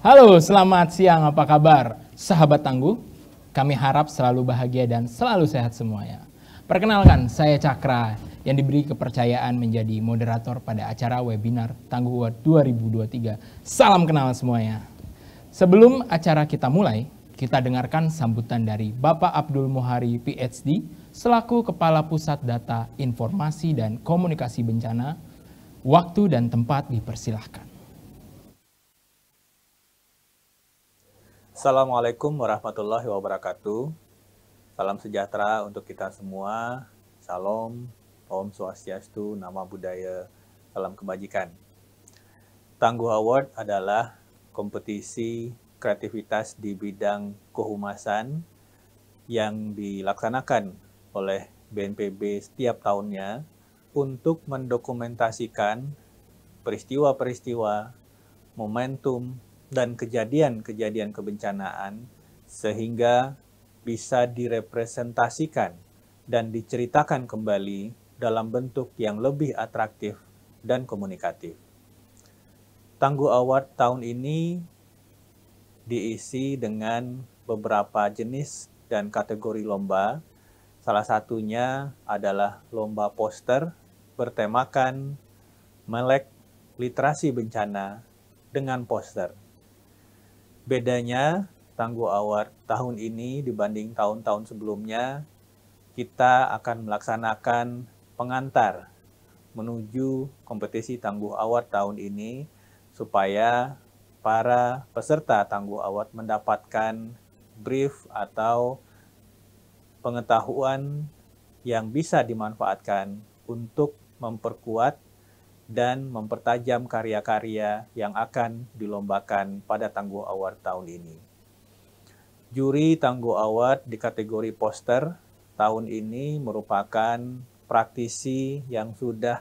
Halo, selamat siang. Apa kabar, sahabat tangguh? Kami harap selalu bahagia dan selalu sehat semuanya. Perkenalkan, saya Cakra yang diberi kepercayaan menjadi moderator pada acara webinar Tangguh Award 2023. Salam kenal semuanya. Sebelum acara kita mulai, kita dengarkan sambutan dari Bapak Abdul Muhari PhD selaku Kepala Pusat Data Informasi dan Komunikasi Bencana. Waktu dan tempat dipersilahkan. Assalamualaikum warahmatullahi wabarakatuh. Salam sejahtera untuk kita semua. Salam, Om Swastiastu, Nama Budaya, Salam Kebajikan. Tangguh Award adalah kompetisi kreativitas di bidang kehumasan yang dilaksanakan oleh BNPB setiap tahunnya untuk mendokumentasikan peristiwa-peristiwa, momentum, dan kejadian-kejadian kebencanaan sehingga bisa direpresentasikan dan diceritakan kembali dalam bentuk yang lebih atraktif dan komunikatif. Tangguh Award tahun ini diisi dengan beberapa jenis dan kategori lomba. Salah satunya adalah lomba poster bertemakan Melek Literasi Bencana dengan poster. Bedanya Tangguh Award tahun ini dibanding tahun-tahun sebelumnya, kita akan melaksanakan pengantar menuju kompetisi Tangguh Award tahun ini supaya para peserta Tangguh Award mendapatkan brief atau pengetahuan yang bisa dimanfaatkan untuk memperkuat dan mempertajam karya-karya yang akan dilombakan pada Tangguh Award tahun ini. Juri Tangguh Award di kategori poster tahun ini merupakan praktisi yang sudah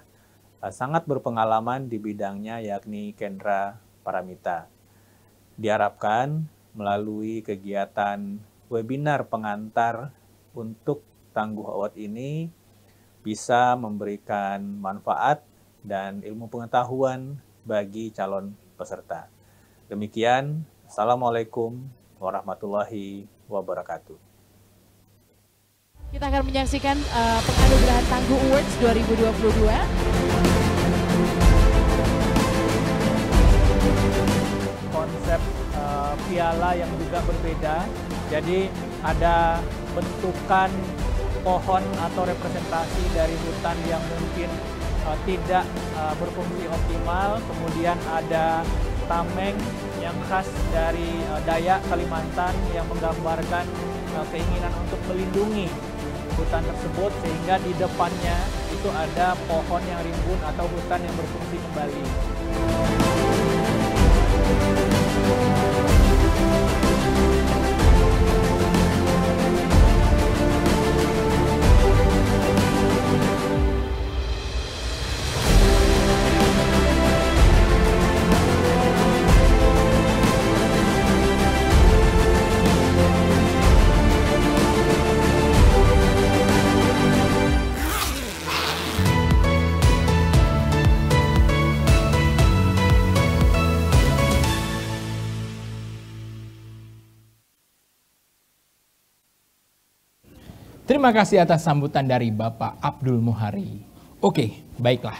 sangat berpengalaman di bidangnya, yakni Kendra Paramita. Diharapkan melalui kegiatan webinar pengantar untuk Tangguh Award ini bisa memberikan manfaat dan ilmu pengetahuan bagi calon peserta. Demikian, Assalamualaikum warahmatullahi wabarakatuh. Kita akan menyaksikan penganugerahan Tangguh Awards 2022. Konsep piala yang juga berbeda, jadi ada bentukan pohon atau representasi dari hutan yang mungkin tidak berfungsi optimal, kemudian ada tameng yang khas dari Dayak Kalimantan yang menggambarkan keinginan untuk melindungi hutan tersebut, sehingga di depannya itu ada pohon yang rimbun atau hutan yang berfungsi kembali. Terima kasih atas sambutan dari Bapak Abdul Muhari. Oke, baiklah.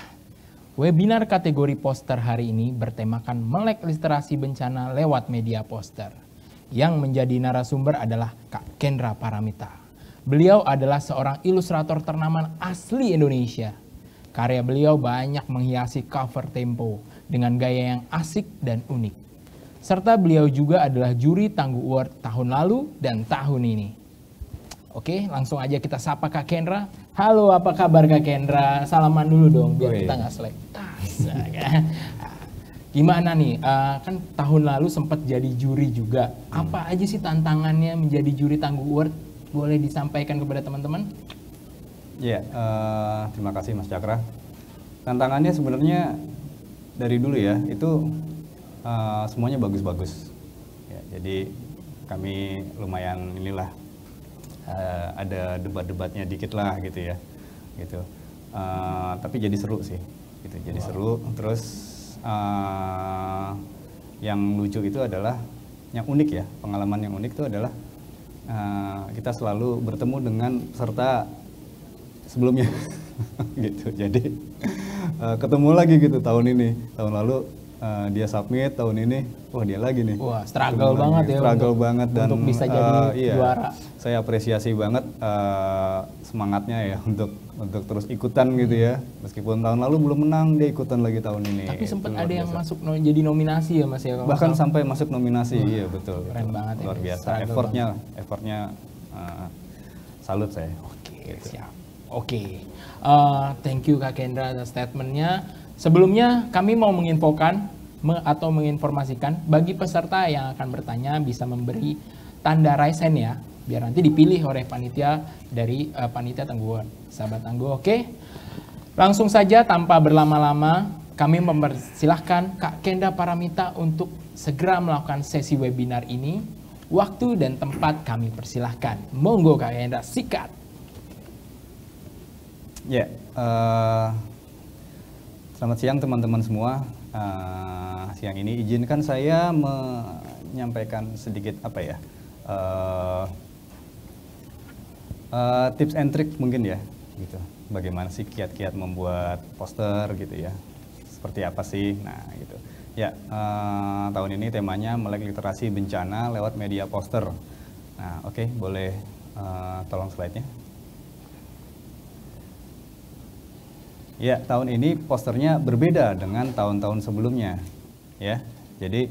Webinar kategori poster hari ini bertemakan Melek Literasi Bencana lewat media poster. Yang menjadi narasumber adalah Kak Kendra Paramita. Beliau adalah seorang ilustrator ternama asli Indonesia. Karya beliau banyak menghiasi cover Tempo dengan gaya yang asik dan unik. Serta beliau juga adalah juri Tangguh Award tahun lalu dan tahun ini. Oke, langsung aja kita sapa Kak Kendra. Halo, apa kabar Kak Kendra? Salaman dulu dong, biar kita nggak selek. Gimana nih, kan tahun lalu sempat jadi juri juga. Apa aja sih tantangannya menjadi juri Tangguh Award? Boleh disampaikan kepada teman-teman? Ya, terima kasih Mas Cakra. Tantangannya sebenarnya dari dulu ya, itu semuanya bagus-bagus. Ya, jadi kami lumayan inilah, ada debat-debatnya dikit lah gitu ya, gitu. Tapi jadi seru sih, gitu. Jadi seru. Terus yang lucu itu adalah, yang unik ya, pengalaman yang unik itu adalah kita selalu bertemu dengan peserta sebelumnya gitu. Jadi ketemu lagi gitu tahun ini, tahun lalu dia submit, tahun ini wah dia lagi nih. Wah, struggle banget ya struggle banget, dan untuk bisa jadi iya, juara. saya apresiasi banget semangatnya ya untuk terus ikutan gitu ya, meskipun tahun lalu belum menang, dia ikutan lagi tahun ini. Tapi sempat Itu luar ada yang biasa. masuk jadi nominasi ya Mas ya? kalau Bahkan nggak salah. sampai masuk nominasi. Iya betul, Keren betul. banget ya, Luar biasa, struggle effortnya salut saya. Oke, siap. Oke, thank you Kak Kendra atas statementnya. Sebelumnya kami mau menginfokan atau menginformasikan bagi peserta yang akan bertanya bisa memberi tanda raise hand ya, biar nanti dipilih oleh panitia dari panitia Tangguh, sahabat Tangguh. Oke, langsung saja tanpa berlama-lama kami mempersilahkan Kak Kendra Paramita untuk segera melakukan sesi webinar ini. Waktu dan tempat kami persilahkan. Monggo Kak Kendra, sikat. Ya, selamat siang teman-teman semua. Siang ini izinkan saya menyampaikan sedikit apa ya, tips and trick mungkin ya, gitu. Bagaimana sih kiat-kiat membuat poster gitu ya? Seperti apa sih? Nah, gitu. Ya, tahun ini temanya melek literasi bencana lewat media poster. Nah, oke, boleh tolong slide-nya. Ya, tahun ini posternya berbeda dengan tahun-tahun sebelumnya, ya. Jadi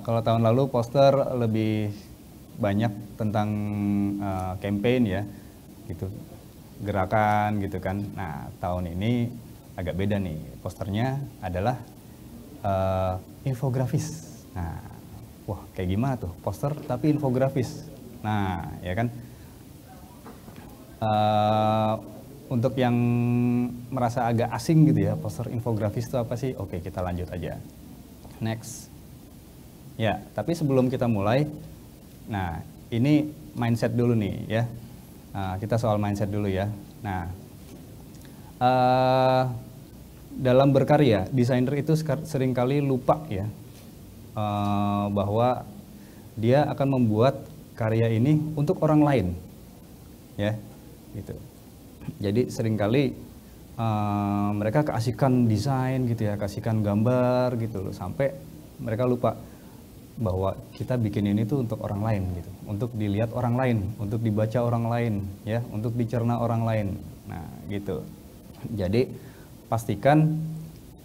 kalau tahun lalu poster lebih banyak tentang campaign ya, gitu, gerakan gitu kan. Nah, tahun ini agak beda nih, posternya adalah infografis. Nah, wah kayak gimana tuh poster tapi infografis? Nah, ya kan. Untuk yang merasa agak asing gitu ya, poster infografis itu apa sih? Oke, kita lanjut aja. Next. Ya, tapi sebelum kita mulai, nah ini mindset dulu nih ya. Kita soal mindset dulu ya. Nah, dalam berkarya, desainer itu seringkali lupa ya, bahwa dia akan membuat karya ini untuk orang lain, ya, gitu. Jadi seringkali mereka keasikan desain gitu ya, keasikan gambar gitu loh, sampai mereka lupa bahwa kita bikin ini tuh untuk orang lain gitu, untuk dilihat orang lain, untuk dibaca orang lain, ya, untuk dicerna orang lain. Nah, gitu. Jadi pastikan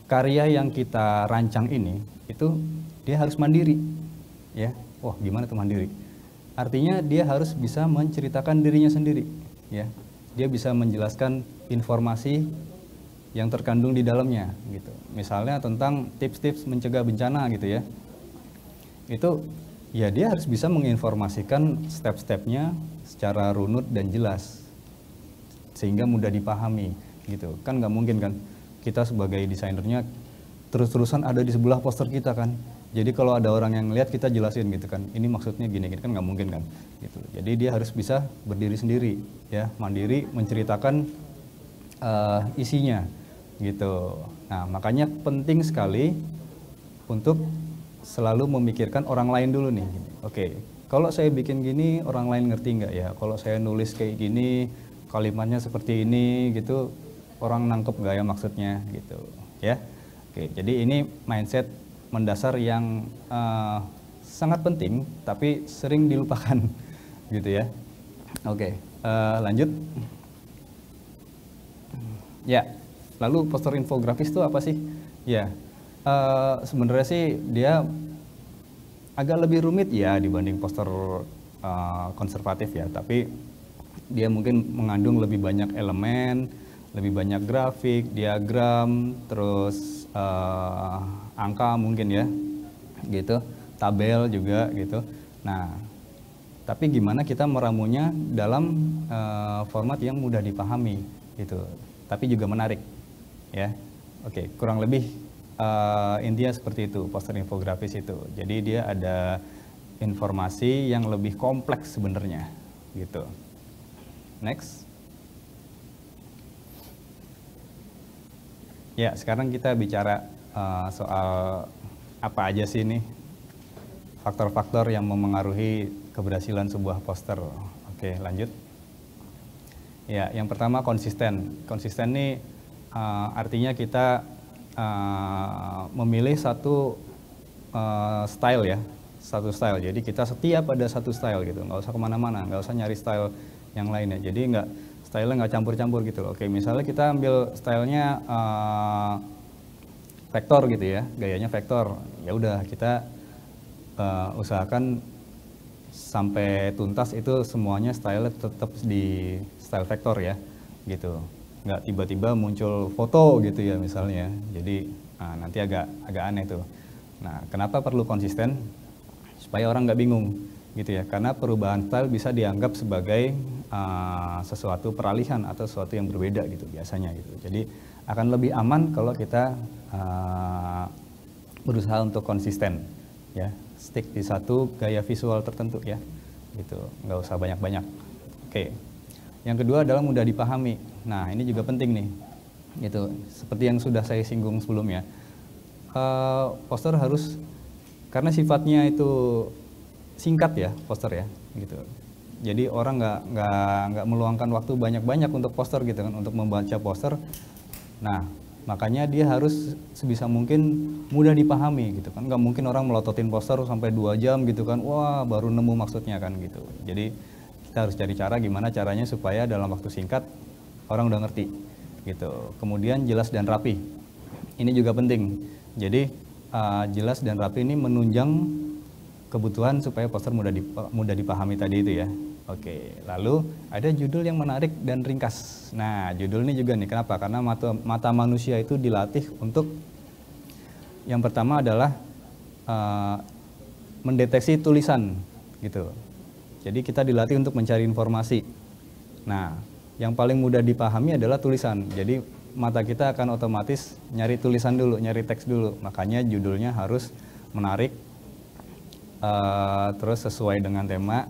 karya yang kita rancang ini itu dia harus mandiri, ya. Wah, gimana tuh mandiri? Artinya dia harus bisa menceritakan dirinya sendiri, ya. Dia bisa menjelaskan informasi yang terkandung di dalamnya gitu. Misalnya tentang tips-tips mencegah bencana gitu ya. Itu ya dia harus bisa menginformasikan step-stepnya secara runut dan jelas sehingga mudah dipahami gitu. Kan nggak mungkin kan kita sebagai desainernya terus-terusan ada di sebelah poster kita kan. Jadi kalau ada orang yang lihat kita jelasin gitu kan, ini maksudnya gini kan nggak mungkin kan gitu. Jadi dia harus bisa berdiri sendiri ya, mandiri menceritakan isinya gitu. Nah, makanya penting sekali untuk selalu memikirkan orang lain dulu nih. Oke, kalau saya bikin gini orang lain ngerti nggak ya? Kalau saya nulis kayak gini, kalimatnya seperti ini gitu, orang nangkep nggak ya maksudnya gitu ya. Oke, jadi ini mindset mendasar yang sangat penting tapi sering dilupakan gitu ya. Oke, lanjut ya. Lalu poster infografis itu apa sih ya? Sebenarnya sih dia agak lebih rumit ya dibanding poster konservatif ya, tapi dia mungkin mengandung lebih banyak elemen, lebih banyak grafik, diagram, terus angka mungkin ya, gitu, tabel juga gitu. Nah, tapi gimana kita meramunya dalam format yang mudah dipahami gitu, tapi juga menarik, ya. Oke, kurang lebih intinya seperti itu poster infografis itu. Jadi dia ada informasi yang lebih kompleks sebenarnya, gitu. Next. Ya, sekarang kita bicara soal apa aja sih ini faktor-faktor yang memengaruhi keberhasilan sebuah poster. Oke, lanjut. Ya, yang pertama konsisten. Konsisten nih artinya kita memilih satu style ya, satu style. Jadi kita setia pada satu style gitu, nggak usah kemana-mana, nggak usah nyari style yang lainnya. Jadi stylenya nggak campur-campur gitu loh. Oke, misalnya kita ambil stylenya vektor gitu ya, gayanya vektor. Ya udah kita usahakan sampai tuntas itu semuanya style tetap di style vektor ya, gitu. Nggak tiba-tiba muncul foto gitu ya misalnya. Jadi nanti agak aneh tuh. Nah, kenapa perlu konsisten? Supaya orang nggak bingung gitu ya. Karena perubahan style bisa dianggap sebagai sesuatu peralihan atau sesuatu yang berbeda gitu biasanya gitu. Jadi akan lebih aman kalau kita berusaha untuk konsisten ya. Stick di satu gaya visual tertentu ya. Gitu. Nggak usah banyak-banyak. Oke. Yang kedua adalah mudah dipahami. Nah, ini juga penting nih. Gitu. Seperti yang sudah saya singgung sebelumnya. Poster harus, karena sifatnya itu singkat ya poster ya gitu. Jadi orang nggak meluangkan waktu banyak-banyak untuk poster gitu kan, untuk membaca poster. Nah, makanya dia harus sebisa mungkin mudah dipahami gitu kan. Nggak mungkin orang melototin poster sampai 2 jam gitu kan, wah baru nemu maksudnya kan gitu. Jadi kita harus cari cara gimana caranya supaya dalam waktu singkat orang udah ngerti gitu. Kemudian jelas dan rapi, ini juga penting. Jadi jelas dan rapi ini menunjang kebutuhan supaya poster mudah dipahami tadi itu ya. Oke, lalu ada judul yang menarik dan ringkas. Nah, judul ini juga nih, kenapa? Karena mata manusia itu dilatih untuk yang pertama adalah mendeteksi tulisan gitu. Jadi kita dilatih untuk mencari informasi. Nah, yang paling mudah dipahami adalah tulisan. Jadi mata kita akan otomatis nyari tulisan dulu, nyari teks dulu. Makanya judulnya harus menarik, terus sesuai dengan tema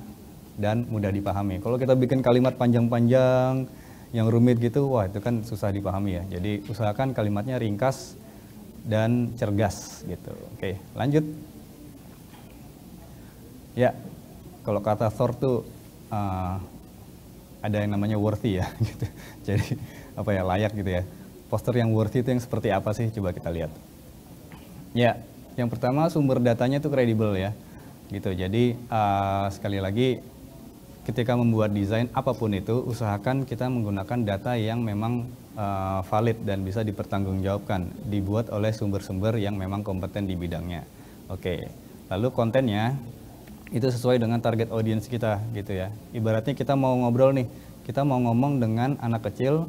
dan mudah dipahami. Kalau kita bikin kalimat panjang-panjang yang rumit gitu, wah itu kan susah dipahami ya. Jadi usahakan kalimatnya ringkas dan cergas gitu. Oke, lanjut. Ya, kalau kata Thor tuh ada yang namanya worthy ya gitu. Jadi apa ya, layak gitu ya. Poster yang worthy itu yang seperti apa sih? Coba kita lihat. Ya, yang pertama sumber datanya itu kredibel ya. Gitu. Jadi sekali lagi ketika membuat desain apapun itu, usahakan kita menggunakan data yang memang valid dan bisa dipertanggungjawabkan, dibuat oleh sumber-sumber yang memang kompeten di bidangnya. Oke. Lalu kontennya itu sesuai dengan target audience kita gitu ya. Ibaratnya kita mau ngobrol nih, kita mau ngomong dengan anak kecil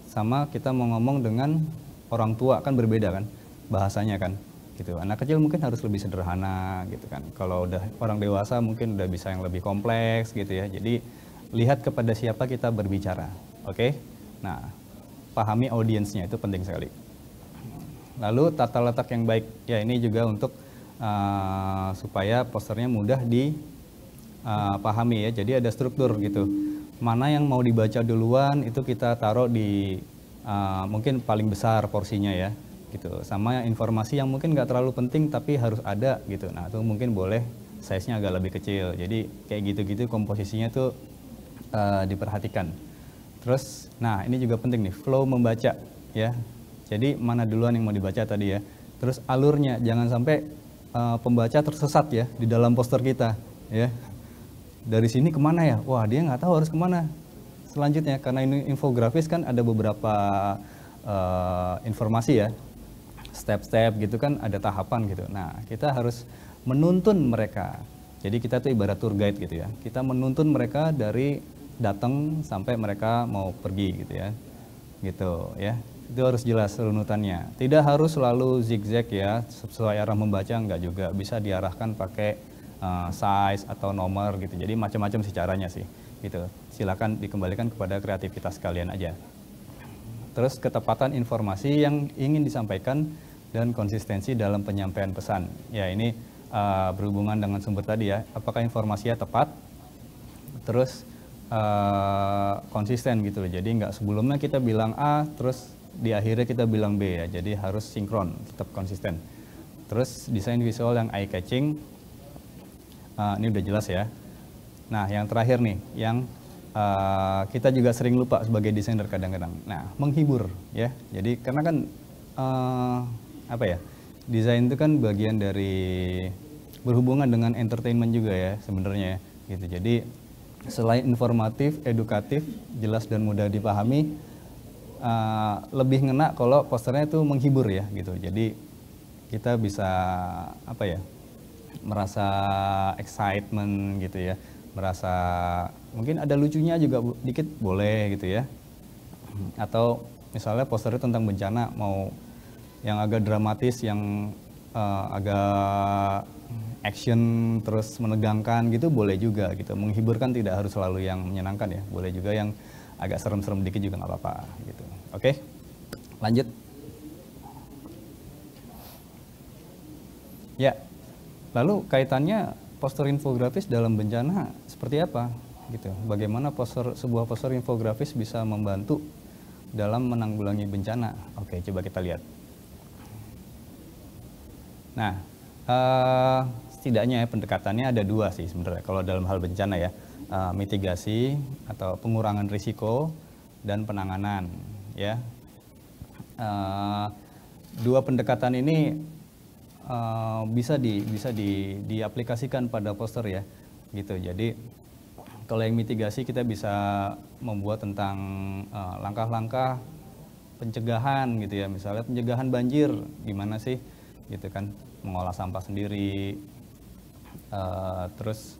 sama kita mau ngomong dengan orang tua, kan berbeda kan bahasanya kan gitu. Anak kecil mungkin harus lebih sederhana gitu kan. Kalau udah orang dewasa mungkin udah bisa yang lebih kompleks gitu ya. Jadi lihat kepada siapa kita berbicara. Oke? Nah, pahami audiensnya itu penting sekali. Lalu tata letak yang baik. Ya, ini juga untuk supaya posternya mudah dipahami ya. Jadi ada struktur gitu. Mana yang mau dibaca duluan itu kita taruh di mungkin paling besar porsinya ya gitu. Sama informasi yang mungkin nggak terlalu penting tapi harus ada gitu. Nah itu mungkin boleh size-nya agak lebih kecil. Jadi kayak gitu-gitu komposisinya tuh diperhatikan. Terus, nah ini juga penting nih, flow membaca ya. Jadi mana duluan yang mau dibaca tadi ya. Terus alurnya, jangan sampai pembaca tersesat ya di dalam poster kita ya. Dari sini kemana ya? Wah dia nggak tahu harus kemana selanjutnya, karena ini infografis kan ada beberapa informasi ya, step-step gitu kan, ada tahapan gitu. Nah kita harus menuntun mereka, jadi kita tuh ibarat tour guide gitu ya, kita menuntun mereka dari datang sampai mereka mau pergi gitu ya, gitu ya. Itu harus jelas runutannya, tidak harus selalu zigzag ya, sesuai arah membaca, enggak juga, bisa diarahkan pakai size atau nomor gitu. Jadi macam-macam sih caranya sih gitu. Silakan dikembalikan kepada kreativitas kalian aja. Terus ketepatan informasi yang ingin disampaikan dan konsistensi dalam penyampaian pesan. Ya ini berhubungan dengan sumber tadi ya. Apakah informasinya tepat? Terus konsisten gitu loh. Jadi nggak sebelumnya kita bilang A terus di akhirnya kita bilang B ya. Jadi harus sinkron, tetap konsisten. Terus desain visual yang eye catching, ini udah jelas ya. Nah, yang terakhir nih, yang kita juga sering lupa sebagai desainer kadang-kadang. Nah, menghibur ya. Jadi karena kan apa ya? Desain itu kan bagian dari berhubungan dengan entertainment juga ya sebenarnya gitu. Jadi selain informatif, edukatif, jelas dan mudah dipahami, lebih ngena kalau posternya itu menghibur ya gitu. Jadi kita bisa apa ya? Merasa excitement gitu ya. Merasa mungkin ada lucunya juga dikit boleh gitu ya. Atau misalnya posternya tentang bencana, mau yang agak dramatis, yang agak action terus menegangkan gitu boleh juga gitu. Menghibur kan tidak harus selalu yang menyenangkan ya, boleh juga yang agak serem-serem dikit juga nggak apa-apa gitu. Oke, lanjut. Ya, lalu kaitannya poster infografis dalam bencana seperti apa gitu? Bagaimana sebuah poster infografis bisa membantu dalam menanggulangi bencana? Oke, coba kita lihat. Nah, setidaknya pendekatannya ada dua sih sebenarnya kalau dalam hal bencana ya, mitigasi atau pengurangan risiko dan penanganan ya. Dua pendekatan ini bisa diaplikasikan pada poster ya gitu. Jadi kalau yang mitigasi kita bisa membuat tentang langkah-langkah pencegahan gitu ya, misalnya pencegahan banjir gimana sih gitu kan, mengolah sampah sendiri. Terus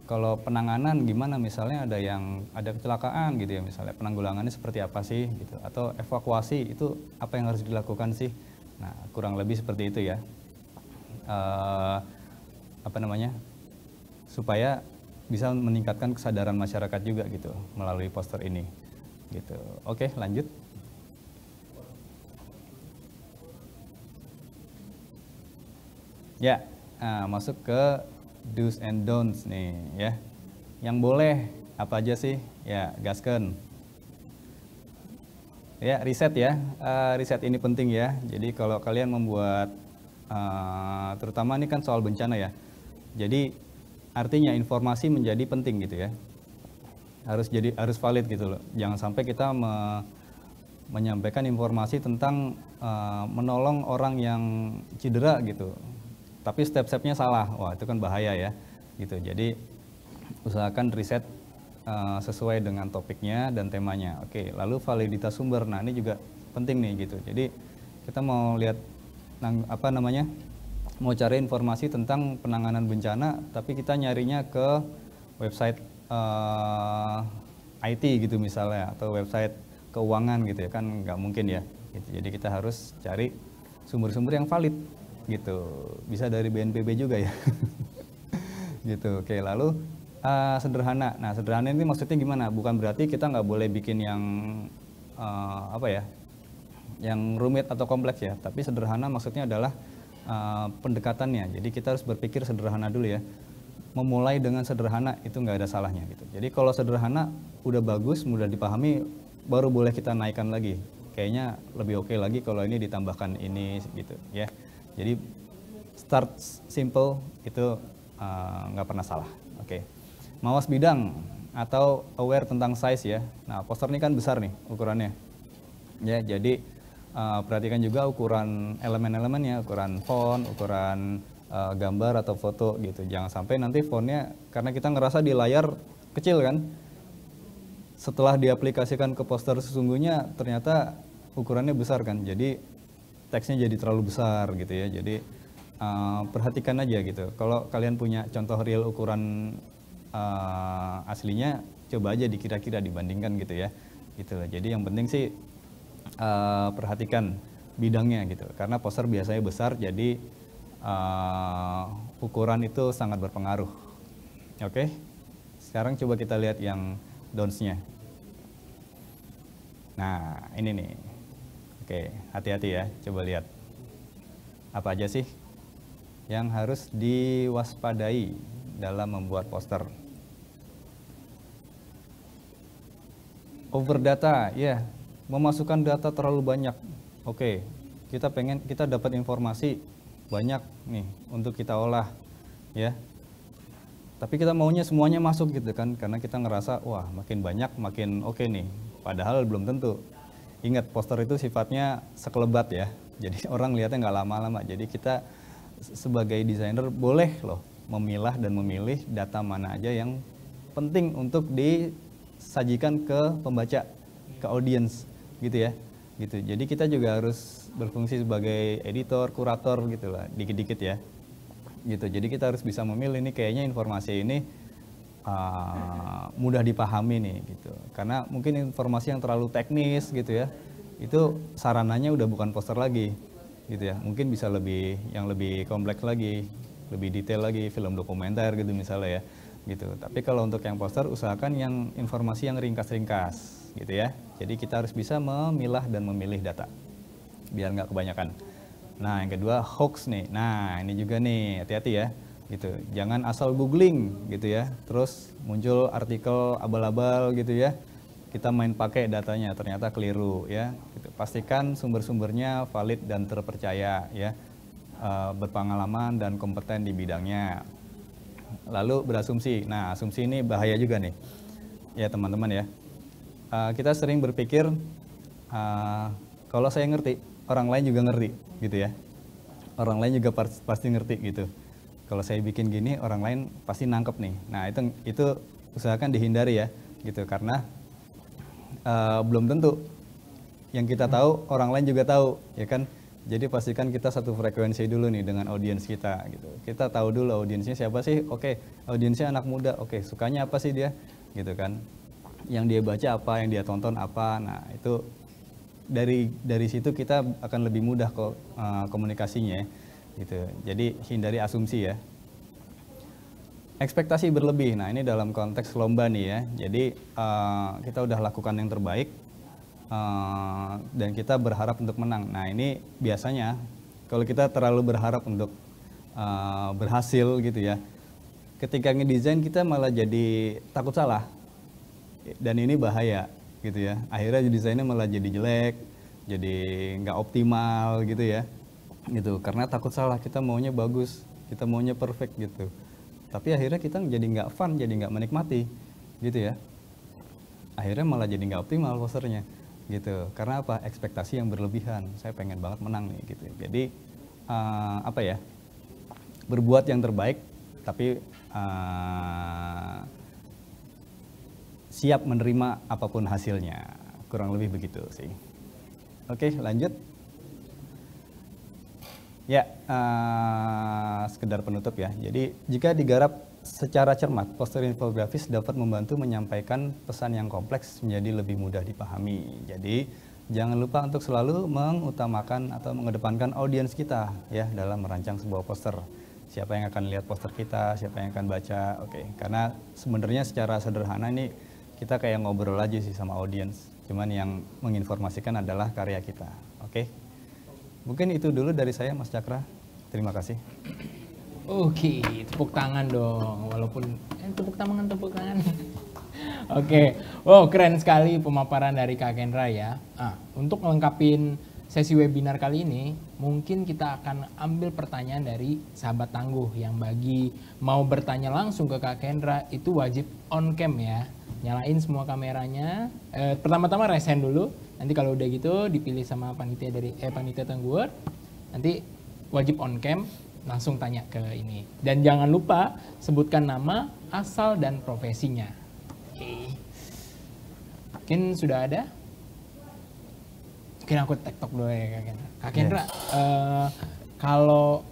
kalau penanganan gimana, misalnya ada kecelakaan gitu ya, misalnya penanggulangannya seperti apa sih gitu, atau evakuasi itu apa yang harus dilakukan sih. Nah, kurang lebih seperti itu ya. Supaya bisa meningkatkan kesadaran masyarakat juga gitu melalui poster ini gitu. Oke, lanjut. Ya, masuk ke do's and don'ts nih ya. Yang boleh apa aja sih? Ya, gasken. Ya, riset ya. Riset ini penting ya. Jadi kalau kalian membuat terutama ini kan soal bencana ya. Jadi artinya informasi menjadi penting gitu ya. Harus valid gitu loh. Jangan sampai kita menyampaikan informasi tentang menolong orang yang cedera gitu, tapi step-stepnya salah. Wah, itu kan bahaya ya gitu. Jadi usahakan riset sesuai dengan topiknya dan temanya. Oke, lalu validitas sumber. Nah, ini juga penting nih gitu. Jadi kita mau lihat mau cari informasi tentang penanganan bencana, tapi kita nyarinya ke website IT gitu misalnya, atau website keuangan gitu ya, kan nggak mungkin ya gitu. Jadi kita harus cari sumber-sumber yang valid gitu, bisa dari BNPB juga ya gitu. Oke, lalu sederhana. Nah, sederhana ini maksudnya gimana? Bukan berarti kita nggak boleh bikin yang yang rumit atau kompleks ya, tapi sederhana maksudnya adalah pendekatannya. Jadi kita harus berpikir sederhana dulu ya. Memulai dengan sederhana itu nggak ada salahnya gitu. Jadi kalau sederhana udah bagus, mudah dipahami, baru boleh kita naikkan lagi. Kayaknya lebih oke lagi kalau ini ditambahkan ini gitu ya. Jadi start simple itu nggak pernah salah. Oke. Mawas bidang atau aware tentang size ya. Nah, poster ini kan besar nih ukurannya. Ya, jadi perhatikan juga ukuran elemen-elemennya, ukuran font, ukuran gambar atau foto gitu. Jangan sampai nanti fontnya, karena kita ngerasa di layar kecil kan, setelah diaplikasikan ke poster sesungguhnya ternyata ukurannya besar kan. Jadi teksnya jadi terlalu besar gitu ya. Jadi perhatikan aja gitu. Kalau kalian punya contoh real ukuran aslinya, coba aja dikira-kira, dibandingkan gitu ya. Gitu lah. Jadi yang penting sih perhatikan bidangnya gitu. Karena poster biasanya besar, jadi ukuran itu sangat berpengaruh. Oke. Sekarang coba kita lihat yang don'ts-nya. Nah, ini nih. Oke, hati-hati ya. Coba lihat. Apa aja sih yang harus diwaspadai dalam membuat poster? Over data, ya. Memasukkan data terlalu banyak. Oke, kita dapat informasi banyak nih untuk kita olah ya. Tapi kita maunya semuanya masuk gitu kan, karena kita ngerasa wah makin banyak makin oke nih. Padahal belum tentu. Ingat, poster itu sifatnya sekelebat ya. Jadi orang lihatnya nggak lama-lama. Jadi kita sebagai desainer boleh loh memilah dan memilih data mana aja yang penting untuk disajikan ke pembaca, ke audiens gitu ya. Gitu. Jadi kita juga harus berfungsi sebagai editor, kurator gitu lah, dikit-dikit ya. Gitu. Jadi kita harus bisa memilih nih kayaknya informasi ini mudah dipahami nih gitu. Karena mungkin informasi yang terlalu teknis gitu ya, itu sarananya udah bukan poster lagi gitu ya. Mungkin bisa yang lebih kompleks lagi, lebih detail lagi, film dokumenter gitu misalnya ya. Gitu. Tapi kalau untuk yang poster usahakan yang informasi yang ringkas-ringkas gitu ya. Jadi kita harus bisa memilah dan memilih data biar nggak kebanyakan. Nah, yang kedua hoax nih. Nah, ini juga nih, hati-hati ya. Gitu. Jangan asal googling gitu ya. Terus muncul artikel abal-abal gitu ya. Kita main pakai datanya, ternyata keliru ya. Gitu. Pastikan sumber-sumbernya valid dan terpercaya ya. Berpengalaman dan kompeten di bidangnya. Lalu berasumsi. Nah, asumsi ini bahaya juga nih. Ya, teman-teman ya. Kita sering berpikir kalau saya ngerti, orang lain juga ngerti gitu ya. Orang lain juga pasti ngerti gitu. Kalau saya bikin gini, orang lain pasti nangkep nih. Nah, itu usahakan dihindari ya gitu, karena belum tentu yang kita tahu orang lain juga tahu ya kan. Jadi pastikan kita satu frekuensi dulu nih dengan audiens kita gitu. Kita tahu dulu audiensnya siapa sih. Oke, audiensnya anak muda. Oke, sukanya apa sih dia gitu kan. Yang dia baca apa, yang dia tonton apa. Nah, itu dari situ kita akan lebih mudah kok komunikasinya gitu. Jadi hindari asumsi ya. Ekspektasi berlebih. Nah, ini dalam konteks lomba nih ya. Jadi kita udah lakukan yang terbaik dan kita berharap untuk menang. Nah, ini biasanya kalau kita terlalu berharap untuk berhasil gitu ya. Ketika ngedesain kita malah jadi takut salah. Dan ini bahaya gitu ya. Akhirnya desainnya malah jadi jelek, jadi nggak optimal gitu ya. Gitu, karena takut salah, kita maunya bagus, kita maunya perfect gitu. Tapi akhirnya kita jadi nggak fun, jadi nggak menikmati gitu ya. Akhirnya malah jadi nggak optimal posternya gitu. Karena apa? Ekspektasi yang berlebihan. Saya pengen banget menang nih gitu. Jadi apa ya? Berbuat yang terbaik, tapi siap menerima apapun hasilnya. Kurang lebih begitu sih. Oke, lanjut. Ya, sekedar penutup ya. Jadi, jika digarap secara cermat, poster infografis dapat membantu menyampaikan pesan yang kompleks menjadi lebih mudah dipahami. Jadi, jangan lupa untuk selalu mengutamakan atau mengedepankan audiens kita ya dalam merancang sebuah poster. Siapa yang akan lihat poster kita, siapa yang akan baca. Oke, karena sebenarnya secara sederhana ini kita kayak ngobrol aja sih sama audiens. Cuman yang menginformasikan adalah karya kita. Oke. Mungkin itu dulu dari saya, Mas Cakra. Terima kasih. Oke, tepuk tangan dong. Walaupun tepuk tangan. Oke. Wow, keren sekali pemaparan dari Kak Kendra ya. Untuk melengkapi sesi webinar kali ini, mungkin kita akan ambil pertanyaan dari sahabat tangguh yang bagi mau bertanya langsung ke Kak Kendra itu wajib on cam ya. Nyalain semua kameranya. Pertama-tama raise hand dulu. Nanti kalau udah gitu dipilih sama panitia dari panitia Tangguh. Nanti wajib on cam, langsung tanya ke ini. Dan jangan lupa sebutkan nama, asal dan profesinya. Oke. Mungkin sudah ada? Mungkin aku tektok dulu ya Kak Kendra. Kak Kendra, kalau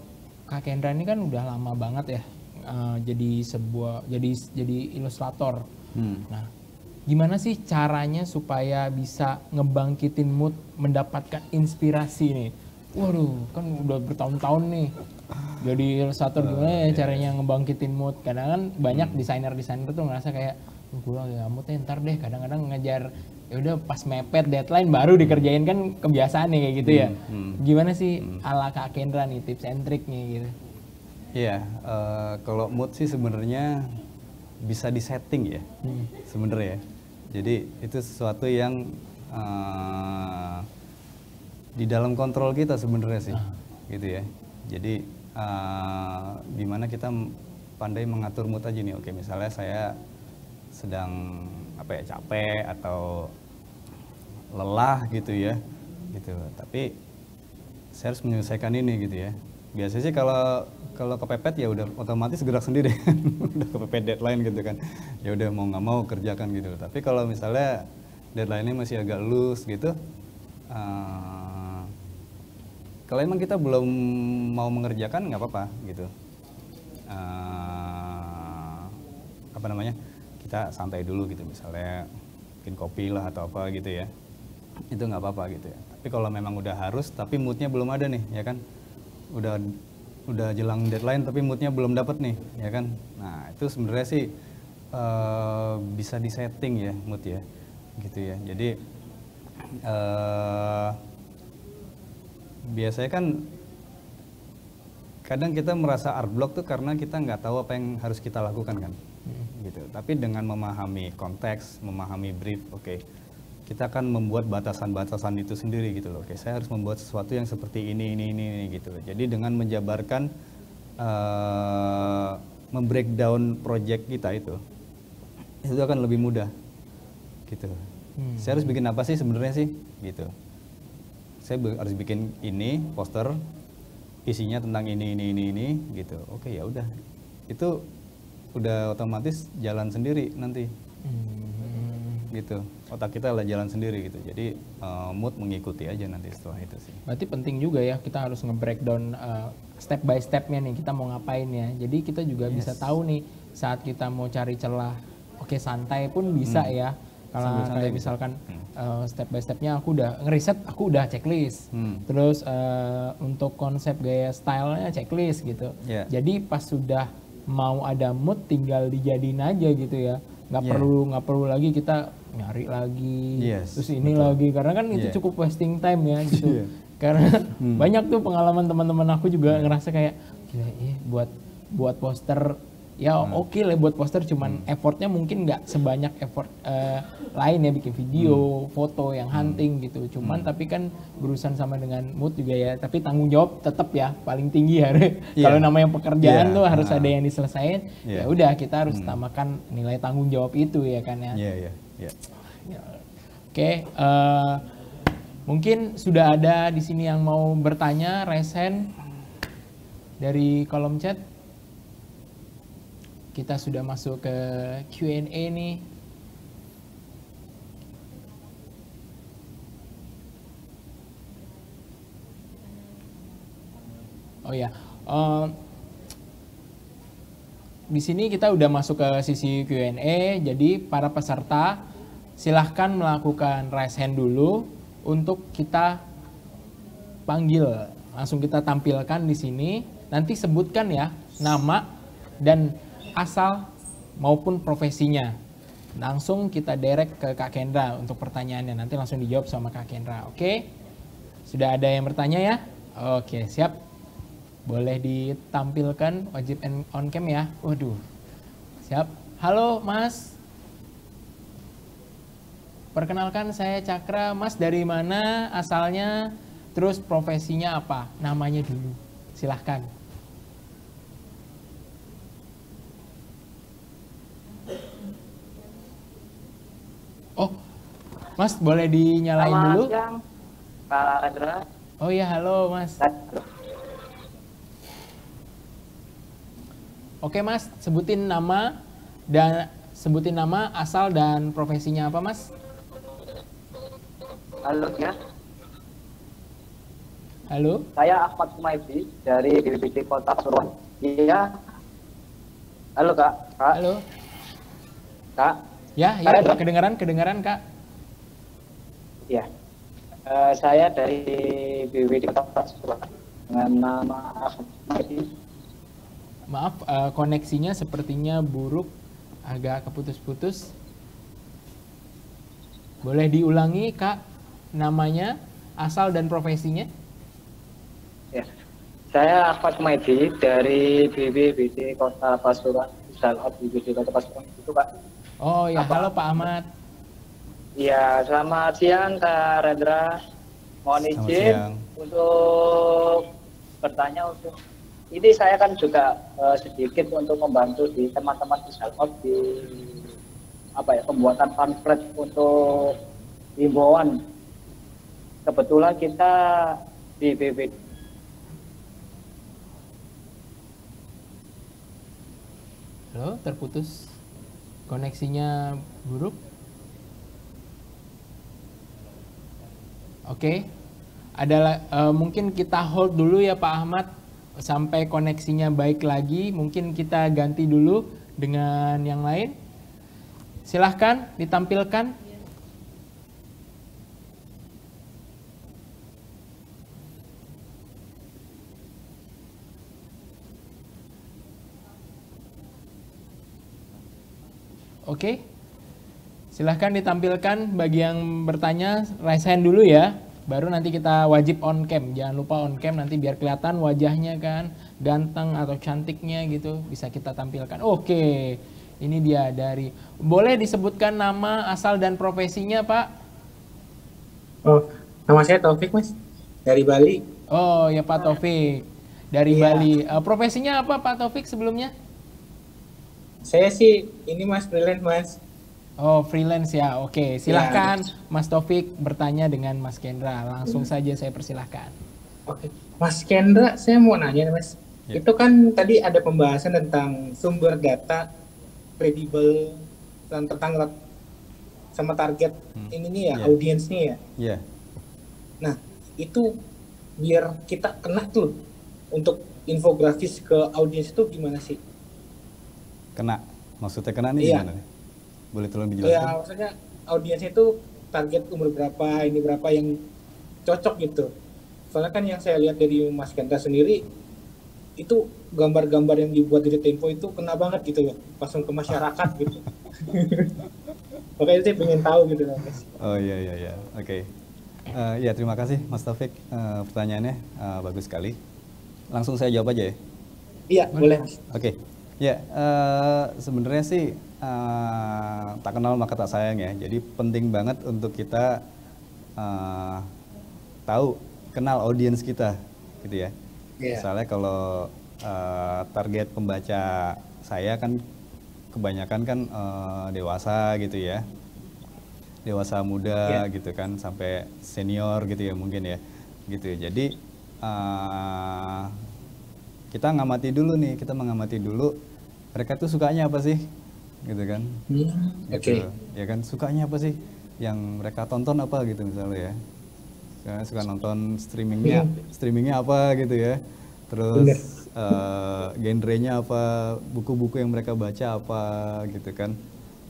Kak Kendra ini kan udah lama banget ya jadi ilustrator. Nah, gimana sih caranya supaya bisa ngebangkitin mood, mendapatkan inspirasi nih? Waduh, kan udah bertahun-tahun nih jadi ilustrator, gimana ya caranya ngebangkitin mood? Kadang kan banyak desainer-desainer tuh ngerasa kayak gue lagi gak mood ntar deh, kadang-kadang ngejar ya udah pas mepet deadline baru dikerjain, kan kebiasaan nih kayak gitu ya. Gimana sih ala Kak Kendra nih tips and triknya gitu? Iya, kalau mood sih sebenarnya bisa disetting ya, sebenarnya. Jadi itu sesuatu yang di dalam kontrol kita sebenarnya sih, gitu ya. Jadi gimana kita pandai mengatur mood aja nih. Oke, misalnya saya sedang capek atau lelah gitu ya, gitu. Tapi saya harus menyelesaikan ini gitu ya. Biasanya sih kalau kepepet ya udah otomatis gerak sendiri, udah kepepet deadline gitu kan. Ya udah mau nggak mau kerjakan gitu. Tapi kalau misalnya deadline-nya masih agak loose gitu, kalau emang kita belum mau mengerjakan nggak apa-apa gitu. Kita santai dulu gitu, misalnya bikin kopi lah atau apa gitu ya, itu nggak apa-apa gitu ya. Tapi kalau memang udah harus tapi moodnya belum ada nih ya kan, udah jelang deadline tapi moodnya belum dapet nih ya kan, nah itu sebenarnya sih bisa disetting ya mood ya gitu ya. Jadi biasanya kan kadang kita merasa art block tuh karena kita nggak tahu apa yang harus kita lakukan kan, gitu. Tapi dengan memahami konteks, memahami brief, oke, kita akan membuat batasan-batasan itu sendiri gitu loh. Oke, saya harus membuat sesuatu yang seperti ini gitu loh. Jadi dengan menjabarkan, membreakdown project kita itu akan lebih mudah, gitu. Saya harus bikin apa sih sebenarnya sih, gitu. Saya harus bikin ini poster. Isinya tentang ini gitu. Oke, ya udah. Itu udah otomatis jalan sendiri nanti. Gitu. Otak kita lah jalan sendiri gitu. Jadi mood mengikuti aja nanti setelah itu sih. Berarti penting juga ya kita harus nge-breakdown step by stepnya nih, kita mau ngapain ya. Jadi kita juga bisa tahu nih saat kita mau cari celah. Oke, santai pun bisa ya. Kalau kayak misalkan step by stepnya aku udah ngeriset, aku udah checklist. Terus untuk konsep gaya stylenya checklist gitu. Jadi pas sudah mau ada mood tinggal dijadiin aja gitu ya. Nggak perlu lagi kita nyari lagi. Terus ini lagi, karena kan itu cukup wasting time ya gitu. Karena banyak tuh pengalaman teman-teman aku juga ngerasa kayak gila, buat poster ya oke lah buat poster, cuman effortnya mungkin nggak sebanyak effort lain ya, bikin video, foto yang hunting gitu. Cuman tapi kan berurusan sama dengan mood juga ya, tapi tanggung jawab tetap ya paling tinggi ya. Kalau namanya pekerjaan tuh harus ada yang diselesaikan. Ya udah, kita harus utamakan nilai tanggung jawab itu ya kan ya. Oke, mungkin sudah ada di sini yang mau bertanya, raise hand dari kolom chat. Kita sudah masuk ke Q&A nih. Oh ya, di sini kita udah masuk ke sisi Q&A. Jadi para peserta silahkan melakukan raise hand dulu untuk kita panggil. Langsung kita tampilkan di sini. Nanti sebutkan ya nama dan asal maupun profesinya. Langsung kita direct ke Kak Kendra untuk pertanyaannya. Nanti langsung dijawab sama Kak Kendra. Oke? Sudah ada yang bertanya ya? Oke, siap. Boleh ditampilkan, wajib on cam ya. Waduh. Siap. Halo Mas. Perkenalkan, saya Cakra. Mas dari mana asalnya? Terus profesinya apa? Namanya dulu. Silahkan. Oh, Mas boleh dinyalain dulu? Selamat siang, Pak Rendra. Oh iya, halo Mas. Oke Mas, sebutin nama, asal dan profesinya apa Mas? Halo ya. Halo. Saya Ahmad Sumaidi dari BPBD Kota Pasuruan. Iya. Halo Kak. Halo. Kak. Ya, kedengaran Kak. Ya, saya dari BPBD Kota Pasuruan dengan nama Ahmad Sumaidi. Maaf, koneksinya sepertinya buruk, agak keputus-putus. Boleh diulangi Kak, namanya, asal dan profesinya? Ya, saya Ahmad Sumaidi dari BPBD Kota Pasuruan. BPBD Kota Pasuruan itu Pak. Oh ya, halo Pak Ahmad. Iya, selamat siang Kak Rendra. Mohon izin untuk bertanya untuk ini saya kan juga sedikit untuk membantu di teman-teman di Salmot di pembuatan pamflet untuk himbauan. Kebetulan kita di BPD Halo, terputus koneksinya buruk. Oke, mungkin kita hold dulu ya Pak Ahmad sampai koneksinya baik lagi. Mungkin kita ganti dulu dengan yang lain. Silahkan ditampilkan. Oke, silahkan ditampilkan bagi yang bertanya, raise hand dulu ya, baru nanti kita wajib on cam, jangan lupa on cam nanti biar kelihatan wajahnya kan, ganteng atau cantiknya gitu, bisa kita tampilkan. Oke, ini dia dari, boleh disebutkan nama, asal dan profesinya Pak? Oh, nama saya Taufik Mas, dari Bali. Oh ya Pak Taufik, dari Bali. Profesinya apa Pak Taufik sebelumnya? Saya sih ini Mas, freelance Mas. Oh freelance ya, oke. Silahkan Mas Taufik bertanya dengan Mas Kendra. Langsung saja saya persilahkan. Oke, Mas Kendra, saya mau nanya Mas. Itu kan tadi ada pembahasan tentang sumber data kredibel tentang sama target ini nih ya, audiensnya ya. Iya. Nah, itu biar kita kena tuh untuk infografis ke audiens itu gimana sih? Kena, maksudnya kena nih gimana nih? Boleh tolong dijelaskan? Ya, maksudnya audiensnya itu target umur berapa, ini berapa yang cocok gitu. Soalnya kan yang saya lihat dari Mas Kendra sendiri, itu gambar-gambar yang dibuat dari Tempo itu kena banget gitu loh, langsung ke masyarakat gitu. Makanya saya pengen tahu gitu loh, Mas. Oh iya, oke. Ya terima kasih Mas Taufik, pertanyaannya bagus sekali. Langsung saya jawab aja ya? Iya, boleh Mas. Oke. Ya, sebenarnya sih tak kenal maka tak sayang ya. Jadi penting banget untuk kita kenal audiens kita, gitu ya. Misalnya kalau target pembaca saya kan kebanyakan kan dewasa gitu ya, dewasa muda gitu kan, sampai senior gitu ya mungkin ya, gitu. Jadi kita mengamati dulu mereka tuh sukanya apa sih, gitu kan? Gitu. Ya kan, sukanya apa sih? Yang mereka tonton apa gitu misalnya ya? Suka nonton streamingnya apa gitu ya? Terus genrenya apa? Buku-buku yang mereka baca apa gitu kan?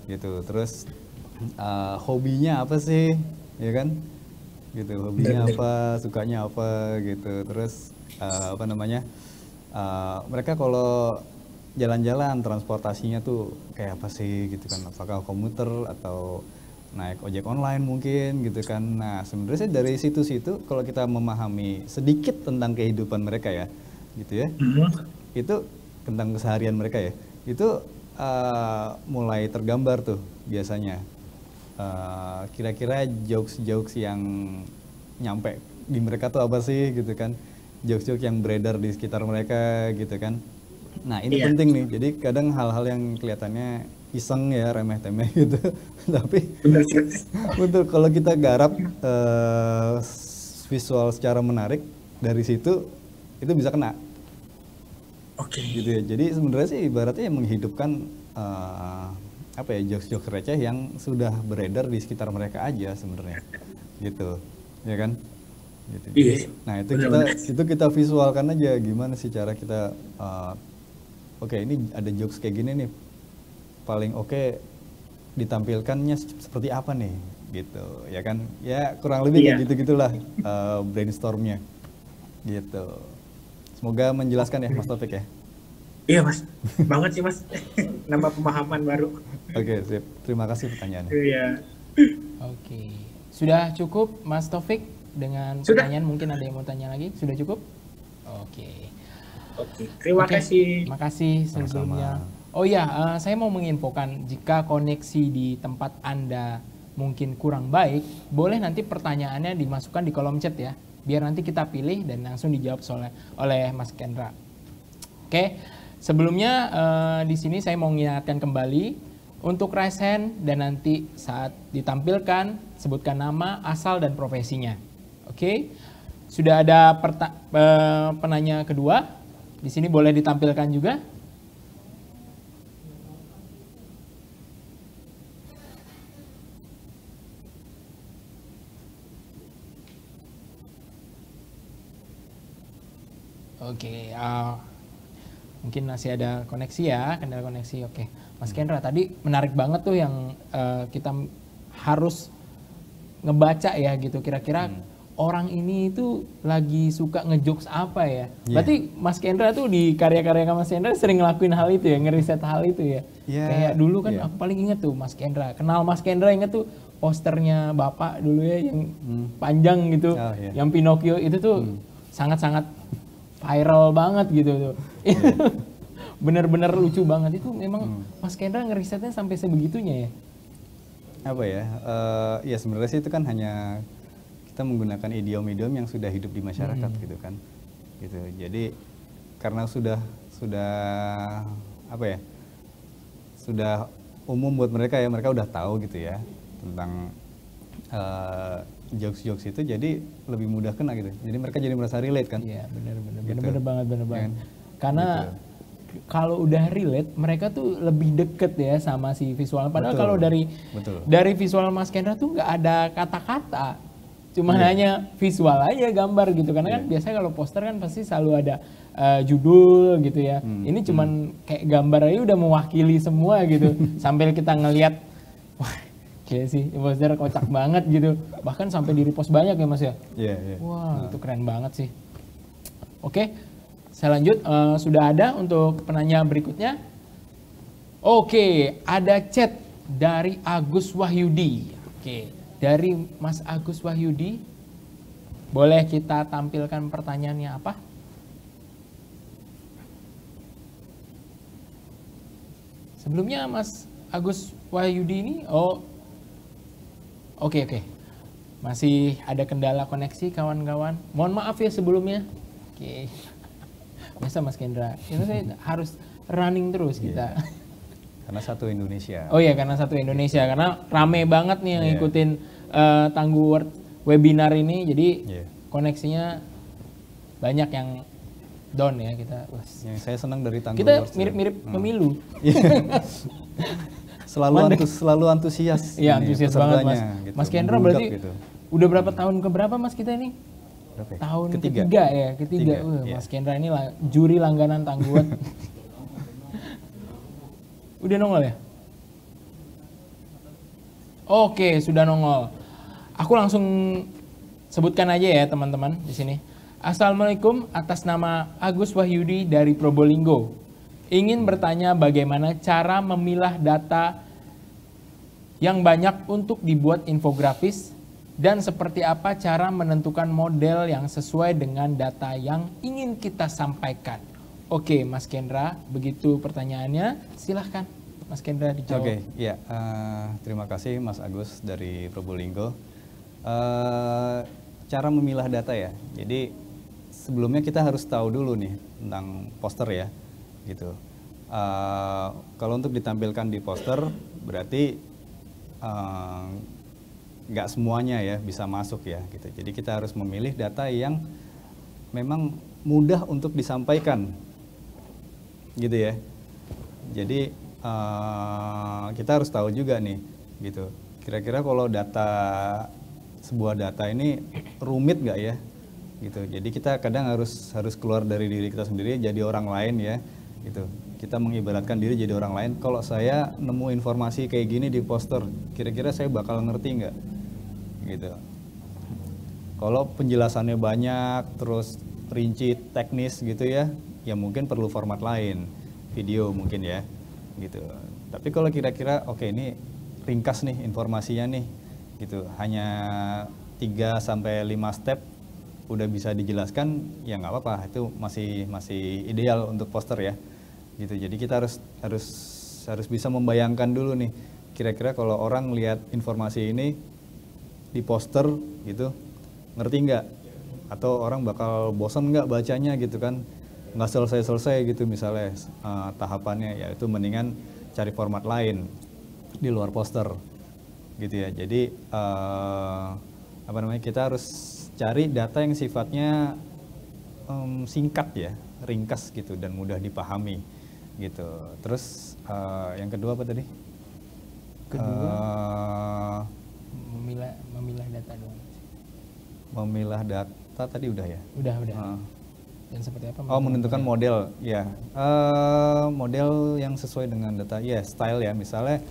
Gitu. Terus hobinya apa sih? Ya kan? Gitu. Hobinya apa? Sukanya apa? Gitu. Terus mereka kalau jalan-jalan transportasinya tuh kayak apa sih gitu kan, apakah komuter atau naik ojek online mungkin gitu kan. Nah sebenarnya sih dari situ-situ kalau kita memahami sedikit tentang kehidupan mereka ya gitu ya, itu tentang keseharian mereka ya, itu mulai tergambar tuh biasanya kira-kira jokes-jokes yang nyampe di mereka tuh apa sih gitu kan, jokes-jokes yang beredar di sekitar mereka gitu kan. Nah ini penting nih, jadi kadang hal-hal yang kelihatannya iseng ya, remeh-temeh gitu, tapi betul kalau kita garap visual secara menarik dari situ, itu bisa kena. Gitu ya. Jadi sebenarnya sih ibaratnya menghidupkan jokes-jokes receh yang sudah beredar di sekitar mereka aja sebenarnya, gitu, ya kan? Gitu. Nah itu kita visualkan aja gimana sih cara kita oke, ini ada jokes kayak gini nih, paling oke ditampilkannya seperti apa nih, gitu, ya kan? Ya kurang lebih kayak gitu-gitulah brainstormnya, gitu. Semoga menjelaskan ya Mas Taufik ya. Iya Mas, banget sih Mas, nambah pemahaman baru. Oke, sip. Terima kasih pertanyaannya. Iya. Oke, sudah cukup Mas Taufik dengan pertanyaan? Mungkin ada yang mau tanya lagi? Sudah cukup? Oke. Terima kasih. Terima kasih sebelumnya. Oh ya, saya mau menginfokan jika koneksi di tempat Anda mungkin kurang baik, boleh nanti pertanyaannya dimasukkan di kolom chat ya, biar nanti kita pilih dan langsung dijawab oleh Mas Kendra. Oke, sebelumnya di sini saya mau mengingatkan kembali untuk raise hand dan nanti saat ditampilkan sebutkan nama, asal dan profesinya. Oke, sudah ada penanya kedua. Di sini boleh ditampilkan juga. Oke, mungkin masih ada koneksi ya, kendala koneksi. Oke, Mas Kendra tadi menarik banget tuh yang kita harus ngebaca ya gitu. Kira-kira orang ini itu lagi suka ngejokes apa ya? Berarti Mas Kendra tuh di karya-karya Mas Kendra sering ngelakuin hal itu ya, ngeriset hal itu ya. Kayak dulu kan aku paling inget tuh Mas Kendra. Kenal Mas Kendra inget tuh posternya Bapak dulu ya yang panjang gitu, yang Pinocchio itu tuh sangat-sangat viral banget gitu tuh. Bener-bener lucu banget itu. Memang Mas Kendra ngerisetnya sampai sebegitunya ya? Apa ya? Ya sebenarnya sih itu kan hanya kita menggunakan idiom-idiom yang sudah hidup di masyarakat gitu kan. Gitu. Jadi karena sudah apa ya? Sudah umum buat mereka ya, mereka udah tahu gitu ya tentang jokes-jokes itu, jadi lebih mudah kena gitu. Jadi mereka jadi merasa relate kan. Iya, bener Gitu. banget. Karena kalau udah relate, mereka tuh lebih deket ya sama si visual. Padahal kalau dari visual Mas Kendra tuh nggak ada kata-kata, cuma hanya visual aja, gambar gitu. Karena kan biasanya kalau poster kan pasti selalu ada judul gitu ya. Ini cuman kayak gambar aja udah mewakili semua gitu. Sambil kita ngelihat, wah, kayak sih poster kocak banget gitu. Bahkan sampai di repost banyak ya Mas ya. Wah, itu keren banget sih. Oke, saya lanjut. Sudah ada untuk penanya berikutnya. Oke, ada chat dari Agus Wahyudi. Oke, dari Mas Agus Wahyudi, boleh kita tampilkan pertanyaannya apa? Sebelumnya Mas Agus Wahyudi ini, oke. Masih ada kendala koneksi kawan-kawan. Mohon maaf ya sebelumnya. Oke. Biasa Mas Kendra, itu saya harus running terus kita. Karena satu Indonesia. Oh iya, karena satu Indonesia. Karena rame banget nih yang ngikutin Tangguh Award webinar ini. Jadi koneksinya banyak yang down ya kita. Yang saya senang dari Tangguh kita Awards. Kita mirip-mirip pemilu. selalu antusias. Iya, antusias banget Mas. Gitu. Mas Kendra berarti udah berapa tahun keberapa Mas kita ini? Tahun ketiga ya. Mas Kendra ini juri langganan Tangguh Award. Udah nongol ya? Oke, sudah nongol. Aku langsung sebutkan aja ya teman-teman di sini. Assalamualaikum, atas nama Agus Wahyudi dari Probolinggo. Ingin bertanya bagaimana cara memilah data yang banyak untuk dibuat infografis dan seperti apa cara menentukan model yang sesuai dengan data yang ingin kita sampaikan. Oke, Mas Kendra, begitu pertanyaannya. Silahkan, Mas Kendra dijawab. Oke, ya. Terima kasih Mas Agus dari Probolinggo. Cara memilah data ya. Jadi sebelumnya kita harus tahu dulu nih tentang poster ya, gitu. Kalau untuk ditampilkan di poster, berarti nggak semuanya ya bisa masuk ya, gitu. Jadi kita harus memilih data yang memang mudah untuk disampaikan, gitu ya. Jadi kita harus tahu juga nih, gitu. Kira-kira kalau sebuah data ini rumit nggak ya, gitu. Jadi kita kadang harus keluar dari diri kita sendiri, jadi orang lain ya, gitu. Kita mengibaratkan diri jadi orang lain. Kalau saya nemu informasi kayak gini di poster, kira-kira saya bakal ngerti nggak, gitu. Kalau penjelasannya banyak, terus rinci, teknis gitu ya mungkin perlu format lain, video mungkin ya, gitu. Tapi kalau kira-kira oke, ini ringkas nih informasinya nih, gitu. Hanya 3 sampai 5 step udah bisa dijelaskan, ya nggak apa-apa, itu masih ideal untuk poster ya, gitu. Jadi kita harus bisa membayangkan dulu nih, kira-kira kalau orang lihat informasi ini di poster gitu, ngerti nggak? Atau orang bakal bosan nggak bacanya gitu kan? Nggak selesai-selesai gitu misalnya tahapannya, ya itu mendingan cari format lain di luar poster gitu ya. Jadi kita harus cari data yang sifatnya singkat ya, ringkas gitu dan mudah dipahami gitu. Terus yang kedua apa tadi? Memilah data dong. Memilah data tadi udah ya? Udah. Dan seperti apa? Menentukan model, ya. Model yang sesuai dengan data, ya, style ya. Misalnya,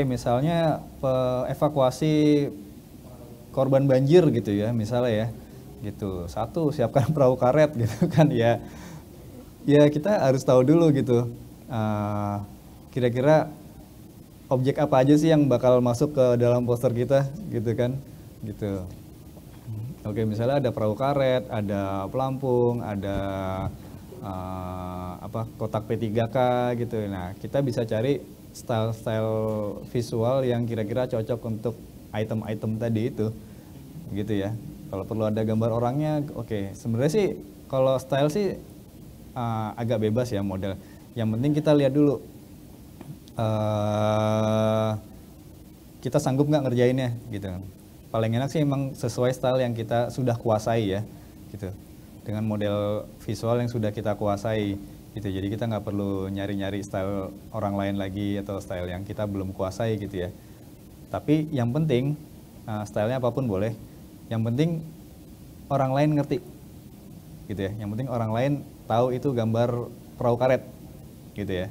misalnya evakuasi korban banjir gitu ya, misalnya ya, gitu. Satu, siapkan perahu karet gitu kan ya. Ya kita harus tahu dulu gitu. Kira-kira objek apa aja sih yang bakal masuk ke dalam poster kita, gitu kan, gitu. Misalnya ada perahu karet, ada pelampung, ada kotak P3K gitu. Nah, kita bisa cari style visual yang kira-kira cocok untuk item-item tadi itu, gitu ya. Kalau perlu ada gambar orangnya, Sebenarnya sih kalau style sih agak bebas ya model. Yang penting kita lihat dulu kita sanggup nggak ngerjainnya, gitu. Paling enak sih emang sesuai style yang kita sudah kuasai ya, gitu. Dengan model visual yang sudah kita kuasai, gitu. Jadi kita nggak perlu nyari-nyari style orang lain lagi atau style yang kita belum kuasai, gitu ya. Tapi yang penting stylenya apapun boleh. Yang penting orang lain ngerti, gitu ya. Yang penting orang lain tahu itu gambar perahu karet, gitu ya.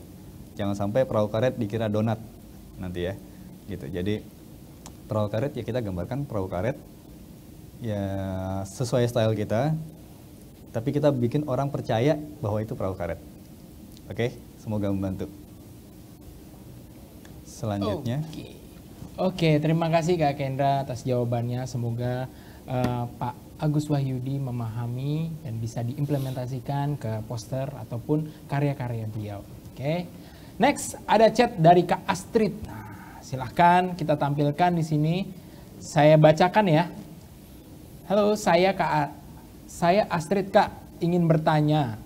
Jangan sampai perahu karet dikira donat nanti ya, gitu. Jadi perahu karet ya kita gambarkan perahu karet ya sesuai style kita, tapi kita bikin orang percaya bahwa itu perahu karet. Semoga membantu. Selanjutnya. Terima kasih Kak Kendra atas jawabannya. Semoga Pak Agus Wahyudi memahami dan bisa diimplementasikan ke poster ataupun karya-karya beliau. Next ada chat dari Kak Astrid. Silahkan kita tampilkan di sini. Saya bacakan ya. Halo, saya Astrid Kak, ingin bertanya.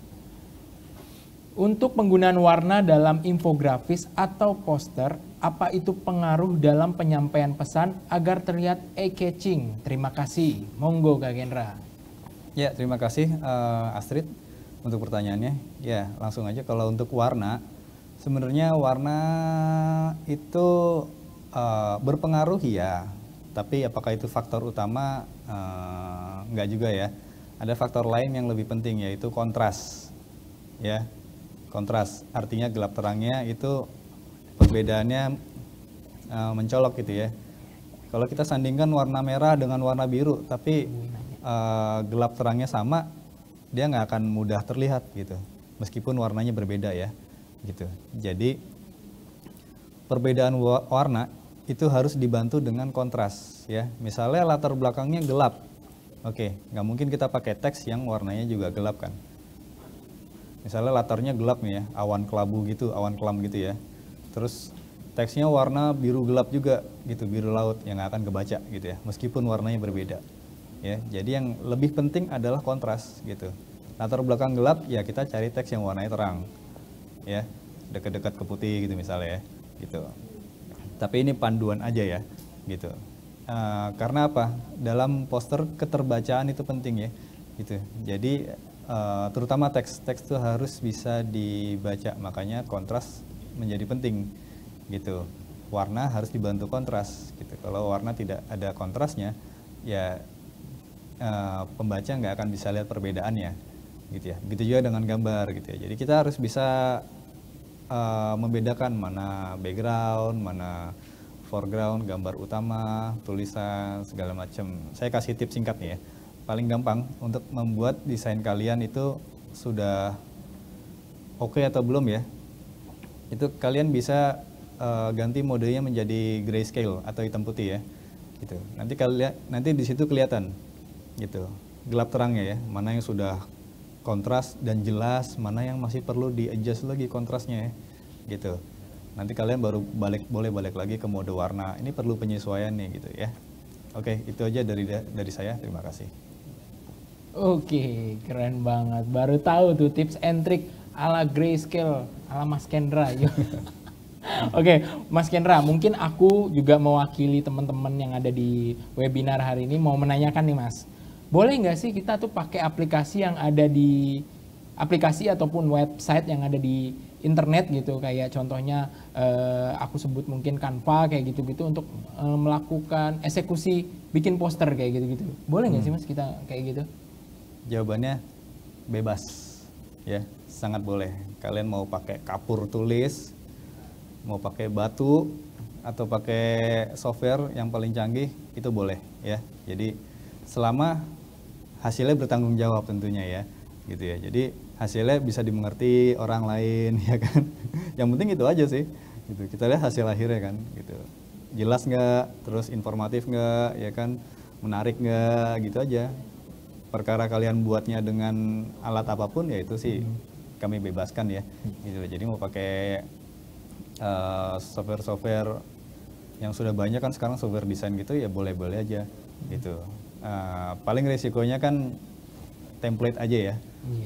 Untuk penggunaan warna dalam infografis atau poster, apa itu pengaruh dalam penyampaian pesan agar terlihat eye-catching? Terima kasih. Monggo Kak Kendra. Ya, terima kasih Astrid untuk pertanyaannya. Ya, langsung aja kalau untuk warna. Sebenarnya warna itu berpengaruh ya, tapi apakah itu faktor utama? Enggak juga ya. Ada faktor lain yang lebih penting yaitu kontras. Ya, kontras artinya gelap terangnya itu perbedaannya mencolok gitu ya. Kalau kita sandingkan warna merah dengan warna biru, tapi gelap terangnya sama, dia nggak akan mudah terlihat gitu, meskipun warnanya berbeda ya. Gitu. Jadi perbedaan warna itu harus dibantu dengan kontras ya. Misalnya latar belakangnya gelap, nggak mungkin kita pakai teks yang warnanya juga gelap kan. Misalnya latarnya gelap nih ya, awan kelabu gitu, awan kelam gitu ya. Terus teksnya warna biru gelap juga gitu, biru laut yang nggak akan kebaca gitu ya, meskipun warnanya berbeda ya. Jadi yang lebih penting adalah kontras gitu. Latar belakang gelap ya kita cari teks yang warnanya terang. Ya, dekat-dekat ke putih gitu misalnya ya, gitu. Tapi ini panduan aja ya, gitu. Karena apa? Dalam poster keterbacaan itu penting ya, gitu. Jadi terutama teks itu harus bisa dibaca, makanya kontras menjadi penting, gitu. Warna harus dibantu kontras, gitu. Kalau warna tidak ada kontrasnya, ya pembaca nggak akan bisa lihat perbedaannya. Gitu ya. Begitu juga dengan gambar gitu ya. Jadi kita harus bisa membedakan mana background, mana foreground, gambar utama, tulisan, segala macam. Saya kasih tips singkat nih ya. Paling gampang untuk membuat desain kalian itu sudah oke atau belum ya. Itu kalian bisa ganti modenya menjadi grayscale atau hitam putih ya. Gitu. Nanti di situ kelihatan gitu. Gelap terangnya ya, mana yang sudah kontras dan jelas, mana yang masih perlu di-adjust lagi kontrasnya ya, gitu. Nanti kalian baru boleh balik lagi ke mode warna. Ini perlu penyesuaian nih gitu ya. Oke, itu aja dari saya. Terima kasih. Oke, keren banget. Baru tahu tuh tips and trick ala grayscale, ala Mas Kendra. Oke, Mas Kendra, mungkin aku juga mewakili teman-teman yang ada di webinar hari ini mau menanyakan nih Mas. Boleh nggak sih kita tuh pakai aplikasi yang ada di aplikasi ataupun website yang ada di internet gitu, kayak contohnya aku sebut mungkin Canva kayak gitu-gitu untuk melakukan eksekusi bikin poster kayak gitu-gitu. Boleh nggak sih Mas kita kayak gitu? Jawabannya bebas ya, sangat boleh. Kalian mau pakai kapur tulis, mau pakai batu atau pakai software yang paling canggih itu boleh ya. Jadi selama hasilnya bertanggung jawab tentunya ya, gitu ya. Jadi hasilnya bisa dimengerti orang lain ya kan. Yang penting itu aja sih. Gitu. Kita lihat hasil akhirnya kan, gitu. Jelas nggak, terus informatif nggak, ya kan, menarik nggak, gitu aja. Perkara kalian buatnya dengan alat apapun ya itu sih kami bebaskan ya. Gitu. Jadi mau pakai software-software yang sudah banyak kan sekarang software desain gitu ya boleh-boleh aja gitu. Paling resikonya kan template aja ya.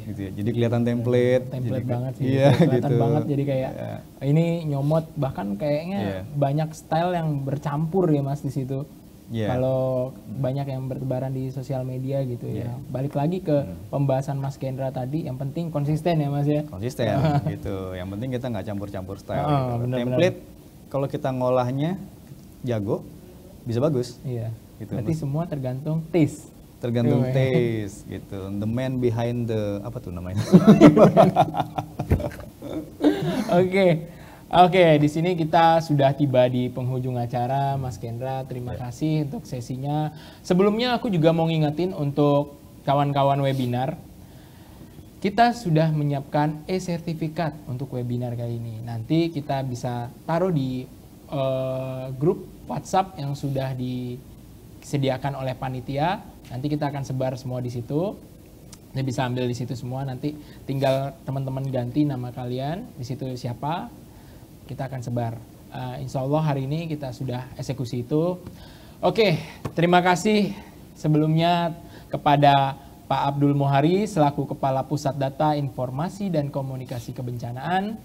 Gitu ya. Jadi kelihatan template jadi, banget sih. Iya, kelihatan gitu. banget jadi kayak ini nyomot, bahkan kayaknya banyak style yang bercampur ya Mas di situ. Kalau banyak yang bertebaran di sosial media gitu ya. Balik lagi ke pembahasan Mas Kendra tadi, yang penting konsisten ya Mas ya. Konsisten gitu. Yang penting kita nggak campur-campur style gitu. Bener-bener. Template kalau kita ngolahnya jago bisa bagus. Iya. Gitu. Berarti semua tergantung taste. Tergantung taste gitu. The man behind the apa tuh namanya? Oke, di sini kita sudah tiba di penghujung acara, Mas Kendra. Terima kasih untuk sesinya. Sebelumnya aku juga mau ngingetin untuk kawan-kawan webinar, kita sudah menyiapkan e-sertifikat untuk webinar kali ini. Nanti kita bisa taruh di grup WhatsApp yang sudah disediakan oleh panitia. Nanti kita akan sebar semua di situ. Anda bisa ambil di situ semua. Nanti tinggal teman-teman ganti nama kalian di situ siapa. Kita akan sebar. Insya Allah hari ini kita sudah eksekusi itu. Oke, terima kasih sebelumnya kepada Pak Abdul Muhari selaku Kepala Pusat Data Informasi dan Komunikasi Kebencanaan,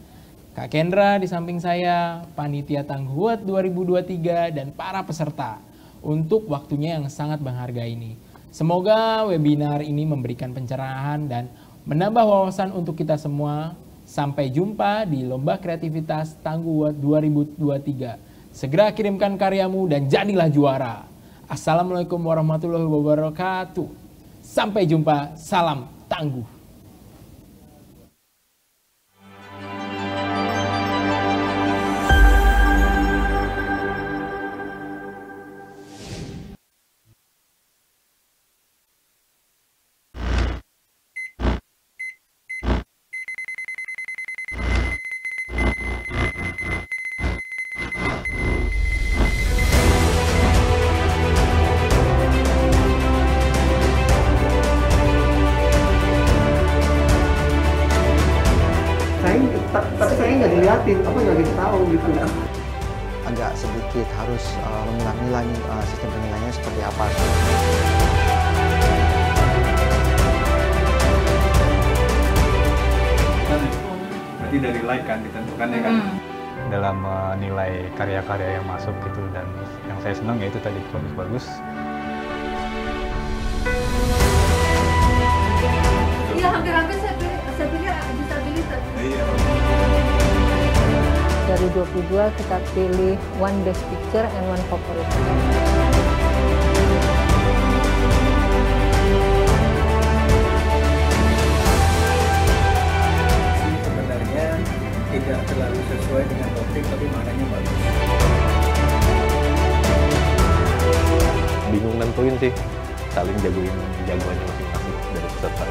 Kak Kendra di samping saya, Panitia Tangguh 2023 dan para peserta untuk waktunya yang sangat berharga ini. Semoga webinar ini memberikan pencerahan dan menambah wawasan untuk kita semua. Sampai jumpa di Lomba Kreativitas Tangguh 2023. Segera kirimkan karyamu dan jadilah juara. Assalamualaikum warahmatullahi wabarakatuh. Sampai jumpa, salam tangguh. Tapi saya nggak diliatin, apa nggak diketahu gitu. Agak sedikit harus memilah-milah sistem penilaiannya seperti apa. Berarti dari like kan ditentukan ya kan dalam menilai karya-karya yang masuk gitu, dan yang saya senang ya itu tadi bagus-bagus. Iya, hampir-hampir saya pikir disabilitas. Dari 22 kita pilih one best picture and one favorite. Sebenarnya tidak terlalu sesuai dengan topik, tapi maknanya bagus. Bingung nentuin sih, saling jagoin jagoannya masing-masing dari peserta.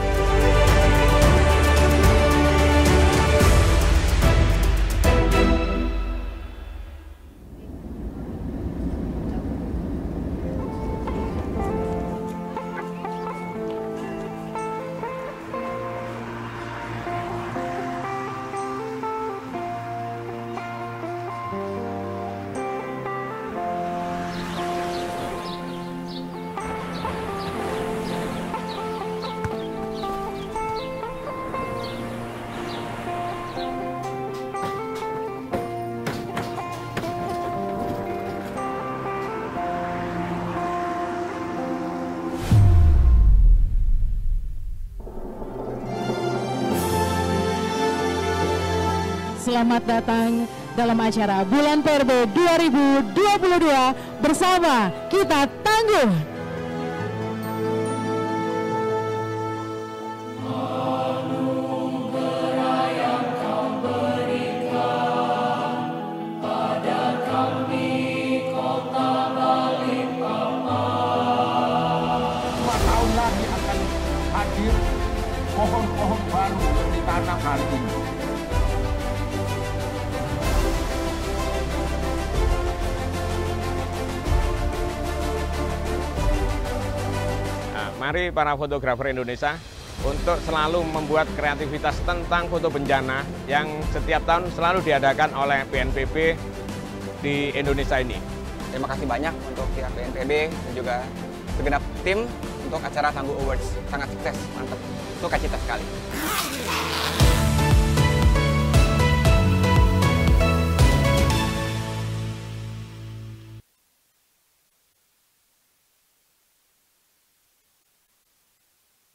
selamat datang dalam acara Bulan PRB 2022 bersama Kita Tangguh. Pohon-pohon baru yang ditanam hari ini. Nah, mari para fotografer Indonesia untuk selalu membuat kreativitas tentang foto bencana yang setiap tahun selalu diadakan oleh BNPB di Indonesia ini. Terima kasih banyak untuk pihak BNPB dan juga segenap tim untuk acara Tangguh Awards. Sangat sukses, mantap. Suka cita sekali.